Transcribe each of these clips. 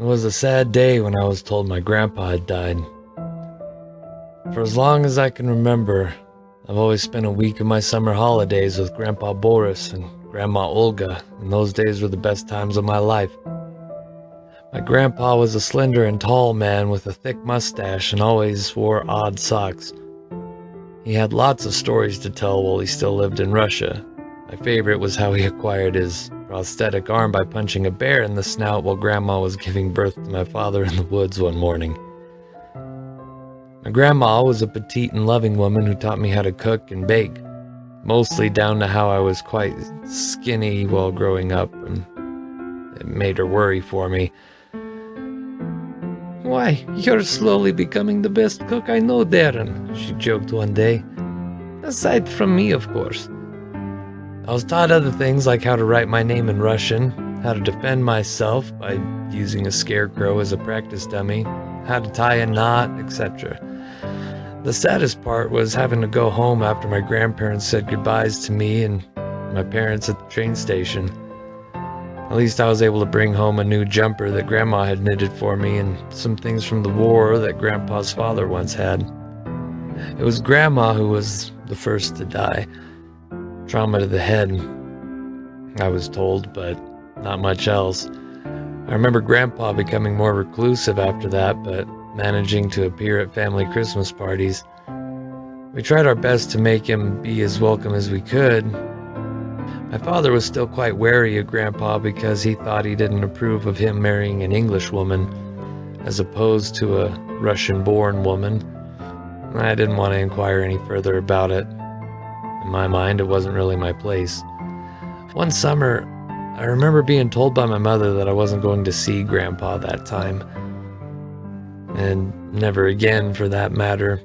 It was a sad day when I was told my grandpa had died. For as long as I can remember, I've always spent a week of my summer holidays with Grandpa Boris and Grandma Olga, and those days were the best times of my life. My grandpa was a slender and tall man with a thick mustache and always wore odd socks. He had lots of stories to tell while he still lived in Russia. My favorite was how he acquired his prosthetic arm by punching a bear in the snout while Grandma was giving birth to my father in the woods one morning. My grandma was a petite and loving woman who taught me how to cook and bake, mostly down to how I was quite skinny while growing up, and it made her worry for me. "Why, you're slowly becoming the best cook I know, Darren," she joked one day. "Aside from me, of course." I was taught other things like how to write my name in Russian, how to defend myself by using a scarecrow as a practice dummy, how to tie a knot, etc. The saddest part was having to go home after my grandparents said goodbyes to me and my parents at the train station. At least I was able to bring home a new jumper that Grandma had knitted for me and some things from the war that Grandpa's father once had. It was Grandma who was the first to die. Trauma to the head, I was told, but not much else. I remember Grandpa becoming more reclusive after that, but managing to appear at family Christmas parties. We tried our best to make him be as welcome as we could. My father was still quite wary of Grandpa because he thought he didn't approve of him marrying an English woman, as opposed to a Russian-born woman. I didn't want to inquire any further about it. In my mind, it wasn't really my place. One summer, I remember being told by my mother that I wasn't going to see Grandpa that time. And never again, for that matter.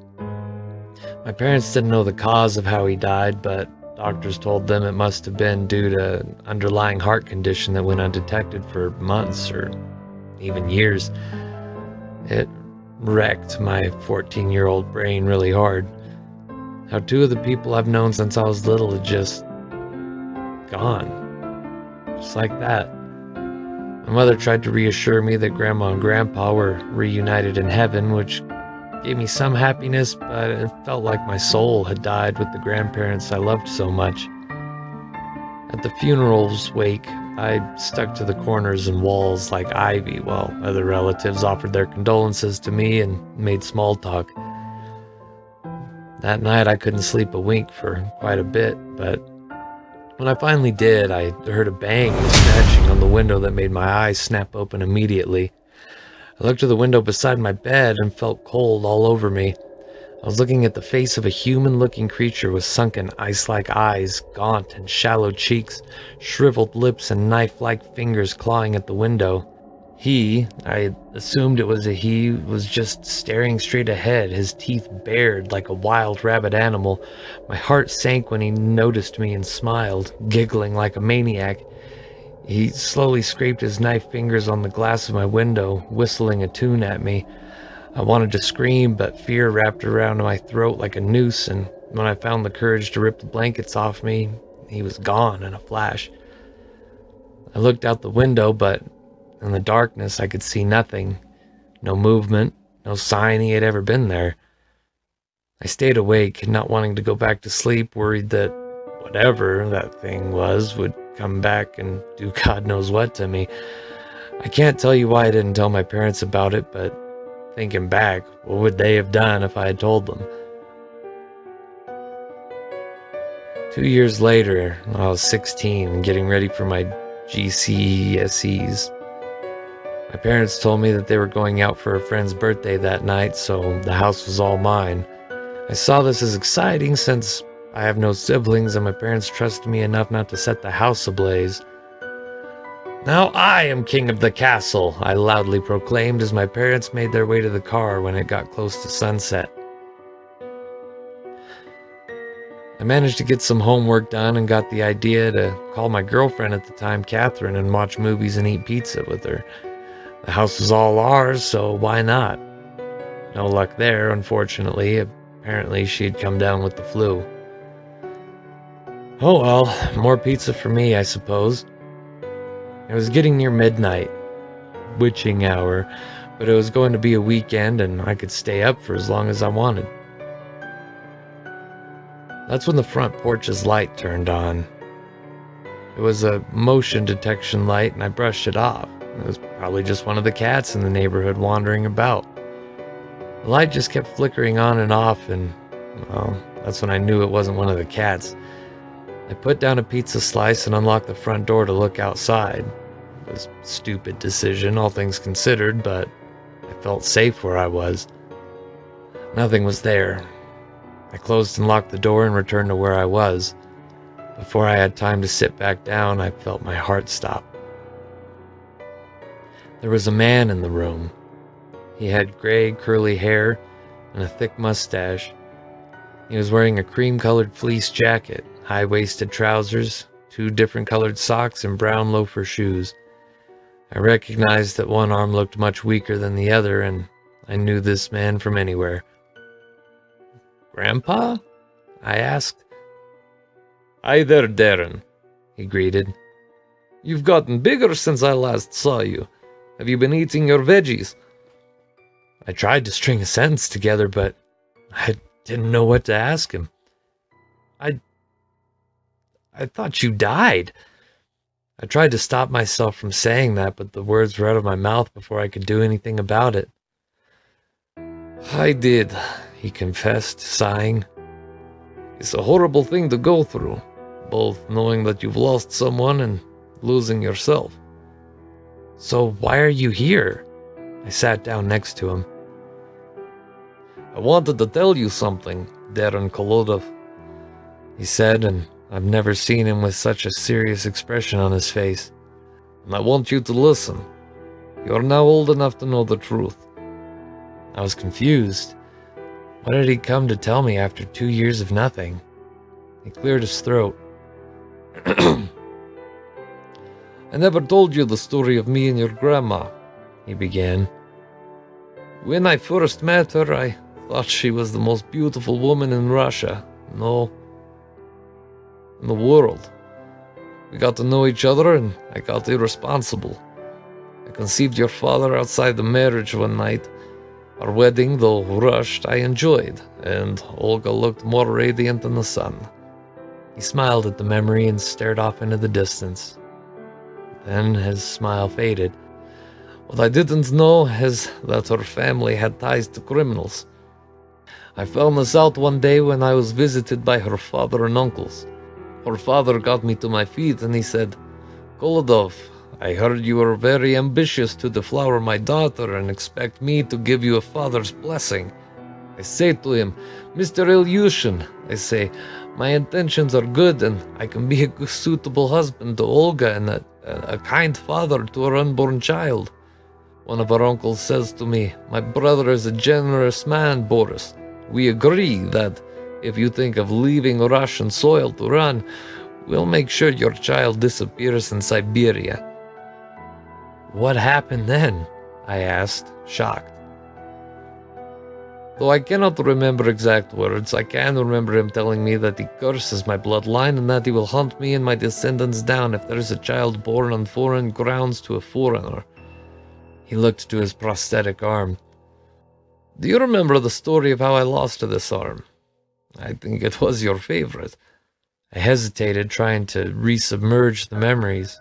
My parents didn't know the cause of how he died, but doctors told them it must have been due to an underlying heart condition that went undetected for months or even years. It wrecked my 14-year-old brain really hard. How two of the people I've known since I was little had just gone. Just like that. My mother tried to reassure me that Grandma and Grandpa were reunited in heaven, which gave me some happiness, but it felt like my soul had died with the grandparents I loved so much. At the funeral's wake, I stuck to the corners and walls like ivy while other relatives offered their condolences to me and made small talk. That night I couldn't sleep a wink for quite a bit, but when I finally did, I heard a bang and scratching on the window that made my eyes snap open immediately. I looked to the window beside my bed and felt cold all over me. I was looking at the face of a human-looking creature with sunken ice-like eyes, gaunt and shallow cheeks, shriveled lips, and knife-like fingers clawing at the window. I assumed it was a he, was just staring straight ahead, his teeth bared like a wild rabbit animal. My heart sank when he noticed me and smiled, giggling like a maniac. He slowly scraped his knife fingers on the glass of my window, whistling a tune at me. I wanted to scream, but fear wrapped around my throat like a noose, and when I found the courage to rip the blankets off me, he was gone in a flash. I looked out the window, but in the darkness I could see nothing. No movement, no sign he had ever been there. I stayed awake, not wanting to go back to sleep, worried that whatever that thing was would come back and do God knows what to me. I can't tell you why I didn't tell my parents about it, but thinking back, what would they have done if I had told them? 2 years later, when I was 16 and getting ready for my GCSEs, my parents told me that they were going out for a friend's birthday that night, so the house was all mine. I saw this as exciting since I have no siblings and my parents trusted me enough not to set the house ablaze. "Now I am king of the castle," I loudly proclaimed as my parents made their way to the car when it got close to sunset. I managed to get some homework done and got the idea to call my girlfriend at the time, Catherine, and watch movies and eat pizza with her. The house was all ours, so why not? No luck there, unfortunately. Apparently she had come down with the flu. Oh well, more pizza for me, I suppose. It was getting near midnight. witching hour, but it was going to be a weekend and I could stay up for as long as I wanted. That's when the front porch's light turned on. It was a motion detection light and I brushed it off. It was probably just one of the cats in the neighborhood wandering about. The light just kept flickering on and off, and, well, that's when I knew it wasn't one of the cats. I put down a pizza slice and unlocked the front door to look outside. It was a stupid decision, all things considered, but I felt safe where I was. Nothing was there. I closed and locked the door and returned to where I was. Before I had time to sit back down, I felt my heart stop. There was a man in the room. He had gray, curly hair and a thick mustache. He was wearing a cream-colored fleece jacket, high-waisted trousers, 2 different colored socks, and brown loafer shoes. I recognized that one arm looked much weaker than the other, and I knew this man from anywhere. "Grandpa?" I asked. "Hi there, Darren," he greeted. "You've gotten bigger since I last saw you. Have you been eating your veggies?" I tried to string a sentence together, but I didn't know what to ask him. I thought you died." I tried to stop myself from saying that, but the words were out of my mouth before I could do anything about it. "I did," he confessed, sighing. "It's a horrible thing to go through, both knowing that you've lost someone and losing yourself." "So why are you here?" I sat down next to him. "I wanted to tell you something, Darren Kolodov," he said, and I've never seen him with such a serious expression on his face. "And I want you to listen. You're now old enough to know the truth." I was confused. What had he come to tell me after 2 years of nothing? He cleared his throat. "I never told you the story of me and your grandma," he began. "When I first met her, I thought she was the most beautiful woman in Russia. No, in the world. We got to know each other and I got irresponsible. I conceived your father outside the marriage one night. Our wedding, though rushed, I enjoyed, and Olga looked more radiant than the sun." He smiled at the memory and stared off into the distance. Then his smile faded. "What I didn't know is that her family had ties to criminals. I found this out one day when I was visited by her father and uncles. Her father got me to my feet and he said, 'Kolodov, I heard you were very ambitious to deflower my daughter and expect me to give you a father's blessing.' I say to him, 'Mr. Ilyushin,' I say, 'my intentions are good and I can be a suitable husband to Olga and a kind father to her unborn child.' One of our uncles says to me, 'My brother is a generous man, Boris. We agree that if you think of leaving Russian soil to run, we'll make sure your child disappears in Siberia.'" "What happened then?" I asked, shocked. "Though I cannot remember exact words, I can remember him telling me that he curses my bloodline and that he will hunt me and my descendants down if there is a child born on foreign grounds to a foreigner." He looked to his prosthetic arm. "Do you remember the story of how I lost this arm? I think it was your favorite." I hesitated, trying to resubmerge the memories.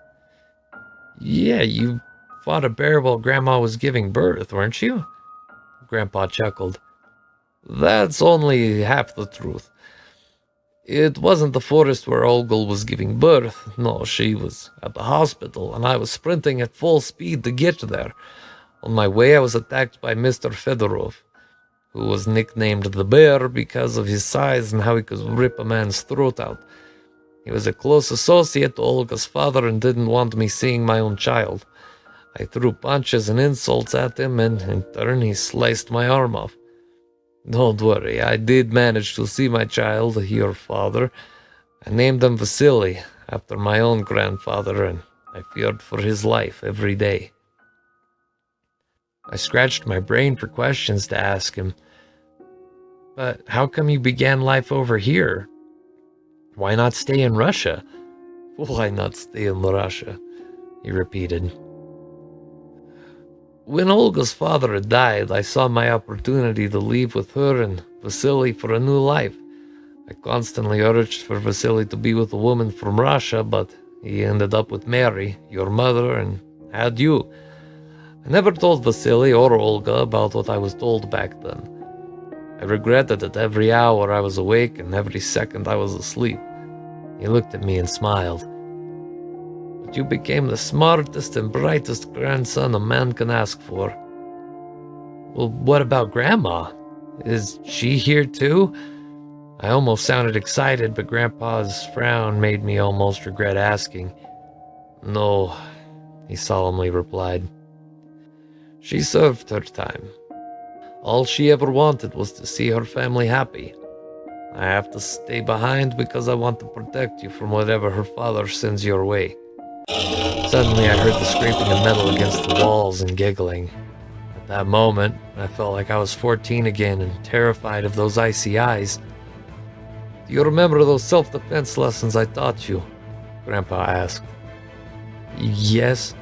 "Yeah, you fought a bear while Grandma was giving birth, weren't you?" Grandpa chuckled. "That's only half the truth. It wasn't the forest where Olga was giving birth. No, she was at the hospital, and I was sprinting at full speed to get there. On my way, I was attacked by Mr. Fedorov, who was nicknamed the Bear because of his size and how he could rip a man's throat out. He was a close associate to Olga's father and didn't want me seeing my own child. I threw punches and insults at him, and in turn he sliced my arm off. Don't worry, I did manage to see my child, your father. I named him Vasily, after my own grandfather, and I feared for his life every day." I scratched my brain for questions to ask him. "But how come you began life over here? Why not stay in Russia?" "Why not stay in Russia?" he repeated. When Olga's father had died, I saw my opportunity to leave with her and Vasily for a new life. I constantly urged for Vasily to be with a woman from Russia, but he ended up with Mary, your mother, and had you. I never told Vasily or Olga about what I was told back then. I regretted it every hour I was awake and every second I was asleep. He looked at me and smiled. But you became the smartest and brightest grandson a man can ask for. Well, what about Grandma? Is she here too? I almost sounded excited, but Grandpa's frown made me almost regret asking. No, he solemnly replied. She served her time. All she ever wanted was to see her family happy. I have to stay behind because I want to protect you from whatever her father sends your way. Suddenly I heard the scraping of metal against the walls and giggling. At that moment, I felt like I was 14 again and terrified of those icy eyes. Do you remember those self-defense lessons I taught you? Grandpa asked. Yes,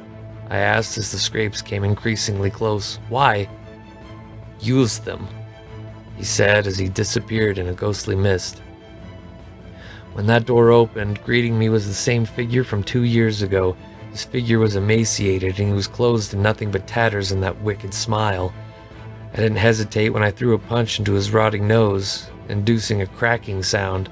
I asked as the scrapes came increasingly close. Why? Use them, he said as he disappeared in a ghostly mist. When that door opened, greeting me was the same figure from 2 years ago. His figure was emaciated and he was clothed in nothing but tatters and that wicked smile. I didn't hesitate when I threw a punch into his rotting nose, inducing a cracking sound.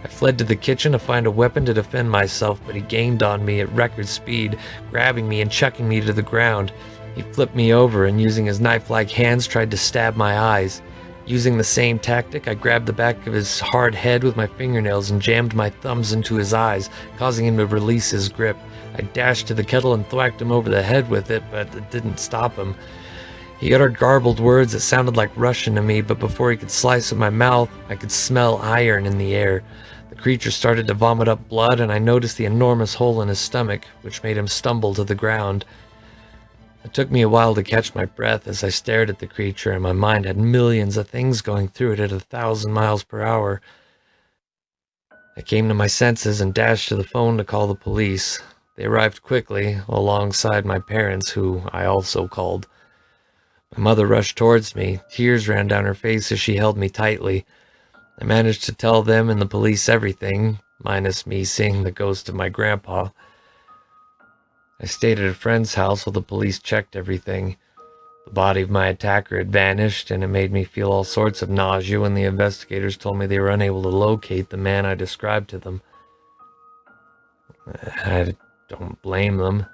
I fled to the kitchen to find a weapon to defend myself, but he gained on me at record speed, grabbing me and chucking me to the ground. He flipped me over and using his knife-like hands tried to stab my eyes. Using the same tactic, I grabbed the back of his hard head with my fingernails and jammed my thumbs into his eyes, causing him to release his grip. I dashed to the kettle and thwacked him over the head with it, but it didn't stop him. He uttered garbled words that sounded like Russian to me, but before he could slice at my mouth, I could smell iron in the air. The creature started to vomit up blood, and I noticed the enormous hole in his stomach, which made him stumble to the ground. It took me a while to catch my breath as I stared at the creature, and my mind had millions of things going through it at 1,000 miles per hour. I came to my senses and dashed to the phone to call the police. They arrived quickly, alongside my parents, who I also called. My mother rushed towards me. Tears ran down her face as she held me tightly. I managed to tell them and the police everything, minus me seeing the ghost of my grandpa. I stayed at a friend's house while the police checked everything. The body of my attacker had vanished, and it made me feel all sorts of nausea when the investigators told me they were unable to locate the man I described to them. I don't blame them.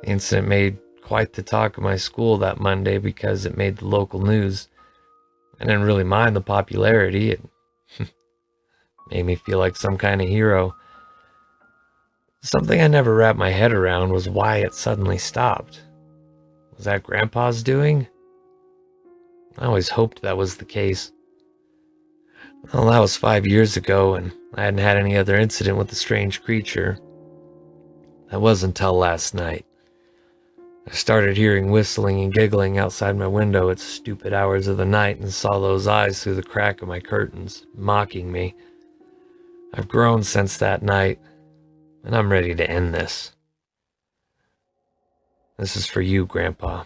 The incident made quite the talk of my school that Monday because it made the local news. I didn't really mind the popularity. It made me feel like some kind of hero. Something I never wrapped my head around was why it suddenly stopped. Was that Grandpa's doing? I always hoped that was the case. Well, that was 5 years ago, and I hadn't had any other incident with the strange creature. That was until last night. I started hearing whistling and giggling outside my window at stupid hours of the night and saw those eyes through the crack of my curtains, mocking me. I've grown since that night, and I'm ready to end this. This is for you, Grandpa.